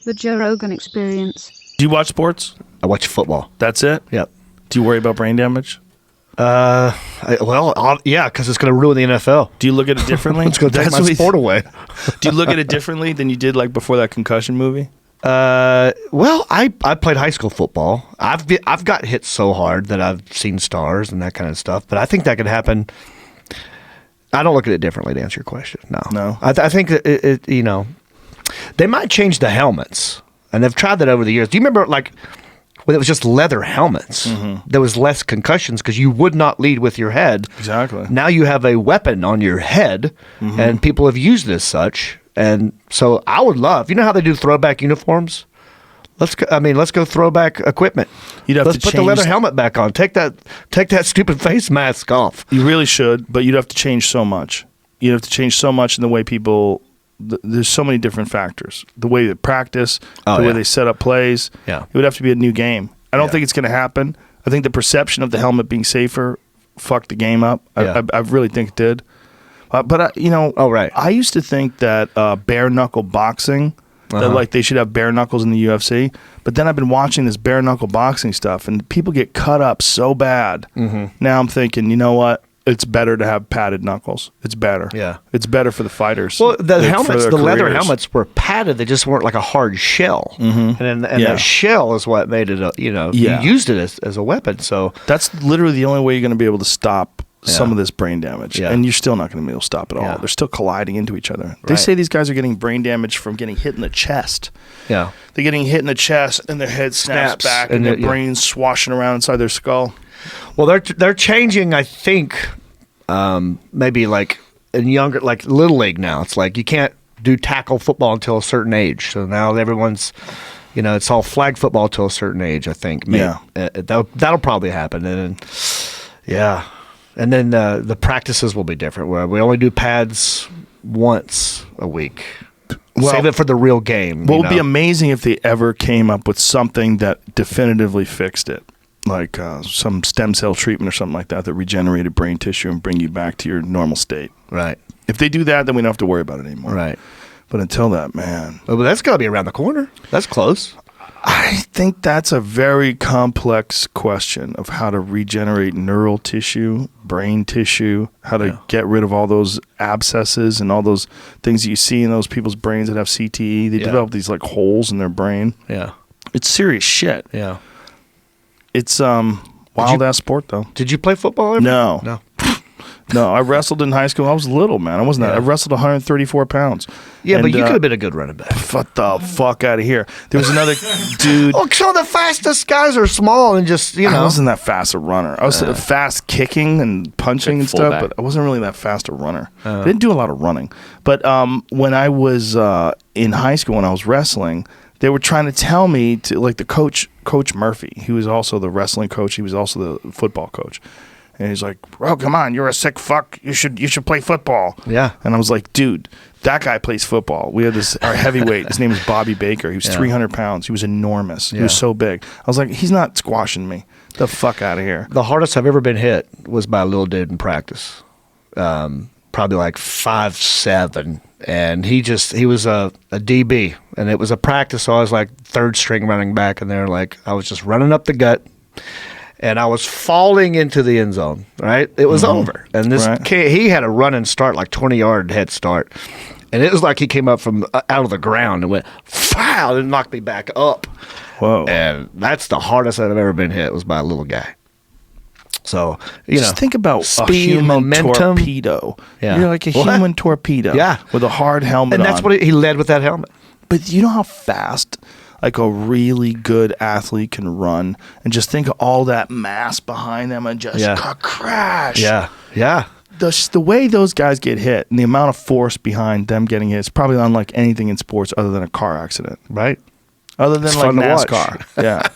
The Joe Rogan Experience. Do you watch sports? I watch football. That's it? Yep. Do you worry about brain damage? Yeah, because it's going to ruin the NFL. Do you look at it differently? It's going to take my sport away. Do you look at it differently than you did like before that concussion movie? Well, I played high school football. I've got hit so hard that I've seen stars and that kind of stuff. But I think that could happen. I don't look at it differently to answer your question. No. I think that it they might change the helmets, and they've tried that over the years. Do you remember like when it was just leather helmets? Mm-hmm. There was less concussions because you would not lead with your head. Exactly. Now you have a weapon on your head, mm-hmm. and people have used it as such. And so I would love, you know how they do throwback uniforms? Let's go throwback equipment. Let's put the leather helmet back on. Take that stupid face mask off. You really should, but you'd have to change so much. You'd have to change so much in the way people. There's so many different factors. The way they practice, way they set up plays. Yeah. It would have to be a new game. I don't think it's going to happen. I think the perception of the helmet being safer fucked the game up. Yeah. I really think it did. I used to think that bare knuckle boxing, that like they should have bare knuckles in the UFC. But then I've been watching this bare knuckle boxing stuff, and people get cut up so bad. Mm-hmm. Now I'm thinking, you know what? It's better to have padded knuckles. It's better. Yeah. It's better for the fighters. Well, the leather helmets were padded. They just weren't like a hard shell. Mm-hmm. And that shell is what made it, you used it as a weapon. So that's literally the only way you're going to be able to stop some of this brain damage. Yeah. And you're still not going to be able to stop it all. Yeah. They're still colliding into each other. Right. They say these guys are getting brain damage from getting hit in the chest. Yeah. They're getting hit in the chest and their head snaps back and their brain's swashing around inside their skull. Well, they're changing, I think, maybe like in younger, like Little League now. It's like you can't do tackle football until a certain age. So now everyone's, it's all flag football until a certain age, I think. Maybe. Yeah. That'll probably happen. And then, and then the practices will be different, where we only do pads once a week. Well, save it for the real game. Well, it would be amazing if they ever came up with something that definitively fixed it. Like some stem cell treatment or something like that regenerated brain tissue and bring you back to your normal state. Right. If they do that, then we don't have to worry about it anymore. Right. But until that, man. Well, but that's got to be around the corner. That's close. I think that's a very complex question of how to regenerate neural tissue, brain tissue, how to get rid of all those abscesses and all those things that you see in those people's brains that have CTE. They develop these like holes in their brain. Yeah. It's serious shit. Yeah. It's wild-ass sport, though. Did you play football ever? No. No, I wrestled in high school. I was little, man. I wasn't that. I wrestled 134 pounds. Yeah, but you could have been a good running back. What the fuck out of here. There was another dude. Oh, so the fastest guys are small and just, I wasn't that fast a runner. I was fast kicking and punching and stuff, but I wasn't really that fast a runner. I didn't do a lot of running. But when I was in high school, when I was wrestling, they were trying to tell me to, like the Coach Murphy, he was also the wrestling coach. He was also the football coach. And he's like, "Oh, come on, you're a sick fuck. You should play football." Yeah. And I was like, "Dude, that guy plays football." We had our heavyweight. His name was Bobby Baker. He was 300 pounds. He was enormous. He was so big. I was like, "He's not squashing me. The fuck out of here." The hardest I've ever been hit was by a little dude in practice. Probably like 5'7", and he was a DB, and it was a practice. So I was like third string running back, and they're like, I was just running up the gut. And I was falling into the end zone, right? It was over. And this kid, he had a running start, like 20-yard head start. And it was like he came up from out of the ground and went, foul, and knocked me back up. Whoa. And that's the hardest I've ever been hit, was by a little guy. So, just think about speed, a human momentum. Torpedo. Yeah. You're like a human torpedo. Yeah. With a hard helmet on. And that's what he led with that helmet. But you know how fast like a really good athlete can run, and just think of all that mass behind them and just crash. Yeah, yeah. The way those guys get hit and the amount of force behind them getting hit is probably unlike anything in sports other than a car accident. Right. Other than like NASCAR. Yeah.